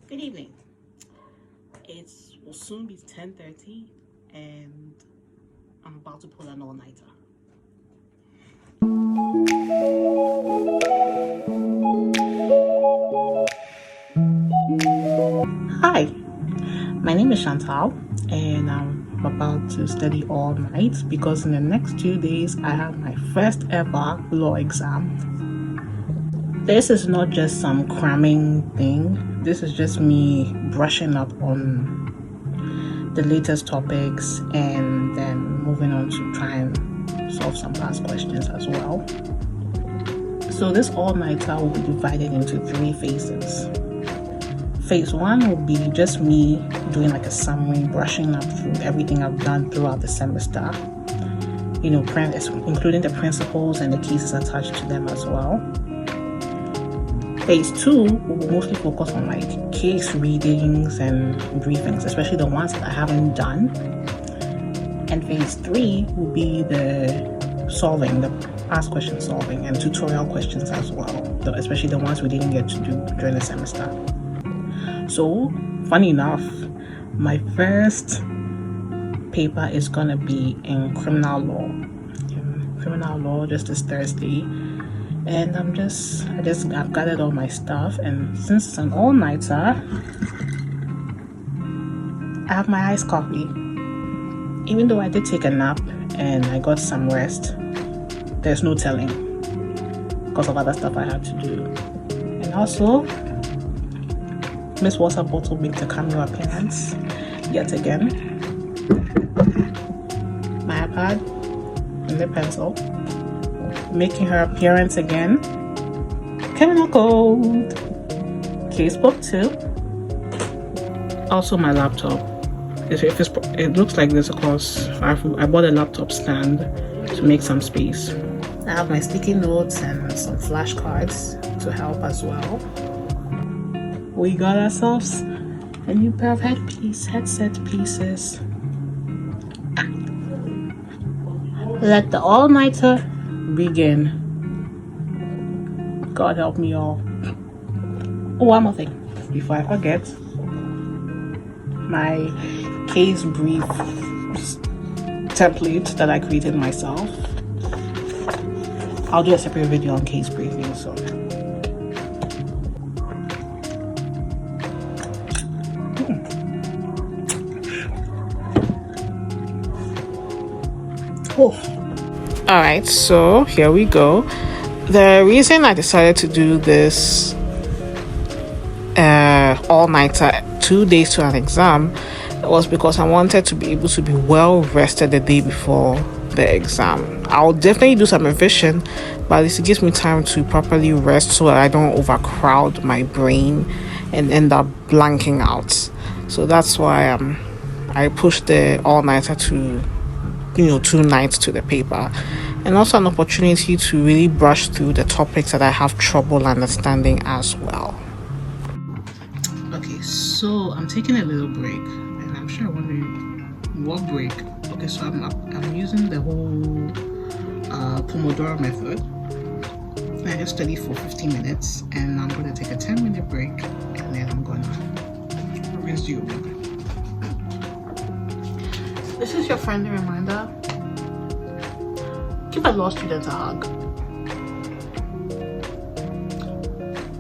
Good evening. It will soon be 10:30 and I'm about to pull an all-nighter. Hi, my name is Chantal and I'm about to study all night because in the next 2 days I have my first ever law exam. This is not just some cramming thing. This is just me brushing up on the latest topics and then moving on to try and solve some past questions as well. So this all-nighter will be divided into 3 phases. Phase 1 will be just me doing like a summary, brushing up through everything I've done throughout the semester, including the principles and the cases attached to them as well. Phase 2 will mostly focus on like case readings and briefings, especially the ones that I haven't done. And phase 3 will be the past question solving and tutorial questions as well, especially the ones we didn't get to do during the semester. So, funny enough, my first paper is gonna be in criminal law. Criminal law just this Thursday. And I've gathered all my stuff, and since it's an all-nighter, I have my iced coffee. Even though I did take a nap and I got some rest, there's no telling because of other stuff I had to do. And also, Miss Water Bottle makes a cameo appearance yet again. My iPad and the pencil making her appearance again. Criminal Code, Casebook 2. Also my laptop. It looks like this because I bought a laptop stand to make some space. I have my sticky notes and some flashcards to help as well. We got ourselves a new pair of headset pieces. Let the all-nighter begin. God help me all. Oh, one more thing before I forget. My case brief template that I created myself. I'll do a separate video on case briefing, so all right, so here we go. The reason I decided to do this all-nighter 2 days to an exam was because I wanted to be able to be well rested the day before the exam. I'll definitely do some revision, but at least it gives me time to properly rest so that I don't overcrowd my brain and end up blanking out. So that's why I pushed the all-nighter to 2 nights to the paper, and also an opportunity to really brush through the topics that I have trouble understanding as well. Okay, so I'm taking a little break, and I'm sure you're wondering what break. Okay, so I'm using the whole Pomodoro method. I just study for 15 minutes, and I'm going to take a 10-minute break, and then I'm going to resume. This is your friendly reminder. Give a law student a hug.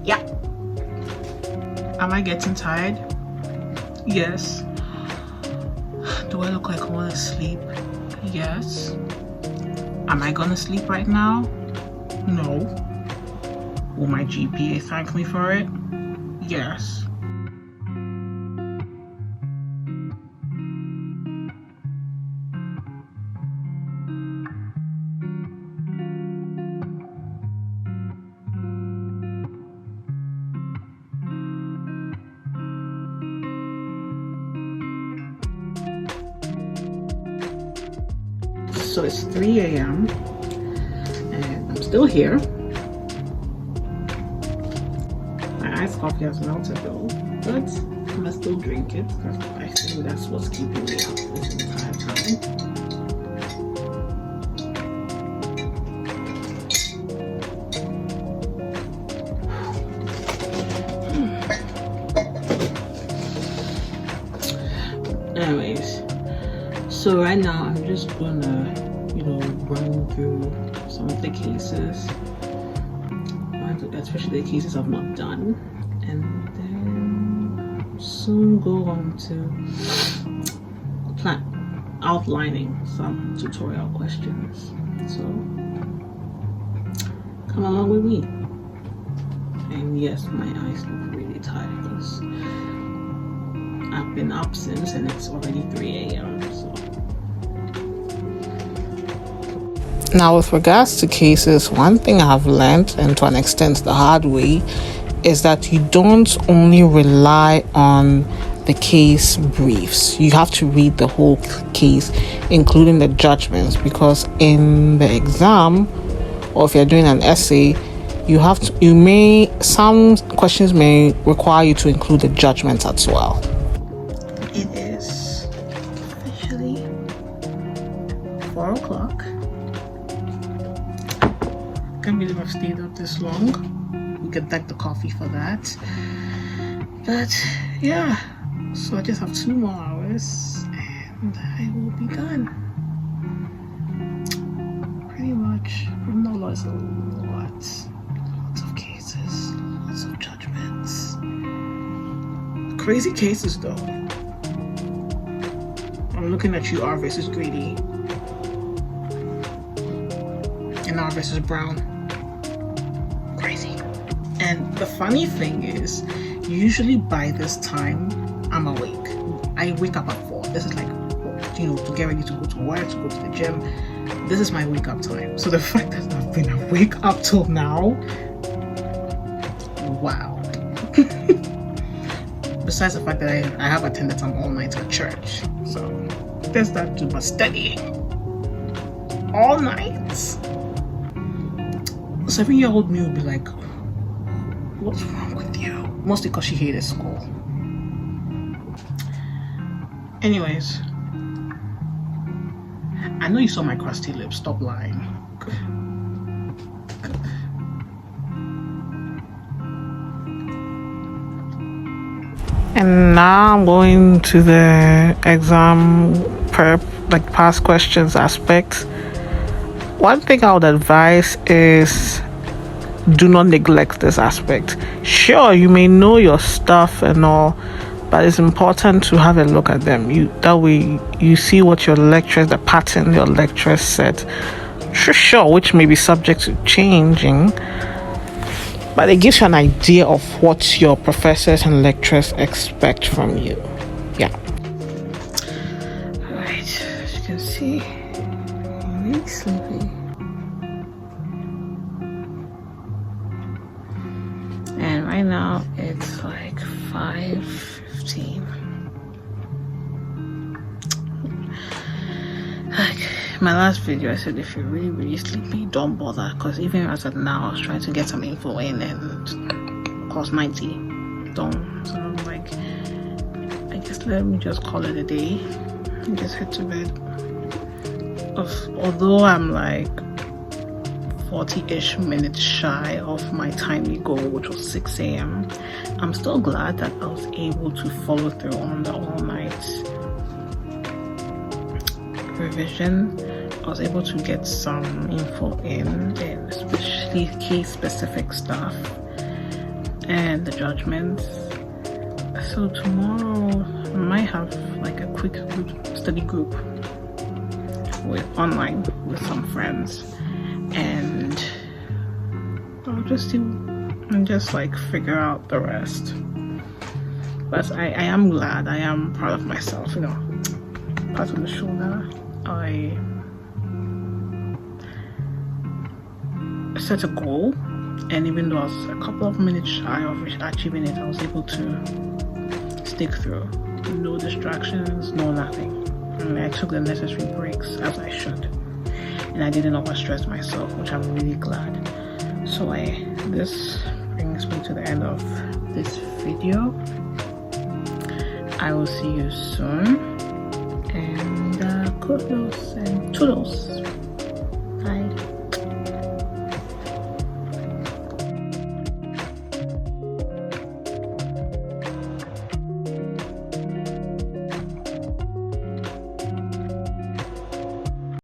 Yeah. Am I getting tired? Yes. Do I look like I want to sleep? Yes. Am I gonna sleep right now? No. Will my GPA thank me for it? Yes. So it's 3 a.m. and I'm still here. My iced coffee has melted though, but I must still drink it because I think that's what's keeping me up this entire time. Anyways, so right now I'm just gonna, run through some of the cases, especially the cases I've not done, and then soon go on to outlining some tutorial questions. So come along with me. And yes, my eyes look really tired because I've been up since, and it's already 3 a.m. So now, with regards to cases, one thing I've learned, and to an extent the hard way, is that you don't only rely on the case briefs. You have to read the whole case, including the judgments, because in the exam, or if you're doing an essay, some questions may require you to include the judgments as well. It is officially 4 o'clock. Can't believe I've stayed up this long. We can thank the coffee for that. But yeah, so I just have 2 more hours and I will be done. Pretty much. No, lots of cases, lots of judgments. Crazy cases though. I'm looking at you, R versus Grady, and R versus Brown. Crazy. And the funny thing is, usually by this time I'm awake. I wake up at 4. This is like, to get ready to go to work, to go to the gym. This is my wake up time. So the fact that I've been awake up till now, wow. Besides the fact that I have attended some all night at church. So there's that too, but studying all night. 7-year-old me will be like, what's wrong with you? Mostly because she hated school. Anyways, I know you saw my crusty lips. Stop lying. And now I'm going to the exam prep, like past questions aspect. One thing I would advise is do not neglect this aspect. Sure, you may know your stuff and all, but it's important to have a look at them. That way you see what your lecturers, the pattern your lecturers said. Sure, which may be subject to changing, but it gives you an idea of what your professors and lecturers expect from you. Yeah. Alright, as you can see, I'm really sleepy. And right now it's like 5:15. Like my last video, I said if you're really, really sleepy, don't bother, because even as of now, I was trying to get some info in and of course 90. Don't. So I'm like, I guess let me just call it a day and just head to bed. Although I'm like 40-ish minutes shy of my timely goal, which was 6 a.m. I'm still glad that I was able to follow through on the all-night revision. I was able to get some info in, and especially case-specific stuff and the judgments. So tomorrow I might have like a quick study group online with some friends, and I'll just do and just like figure out the rest. But I am glad, I am proud of myself, pat on the shoulder. I set a goal, and even though I was a couple of minutes shy of achieving it, I was able to stick through. No distractions, no nothing. And I took the necessary breaks as I should, and I didn't overstress myself, which I'm really glad. So this brings me to the end of this video. I will see you soon, and kudos and toodles.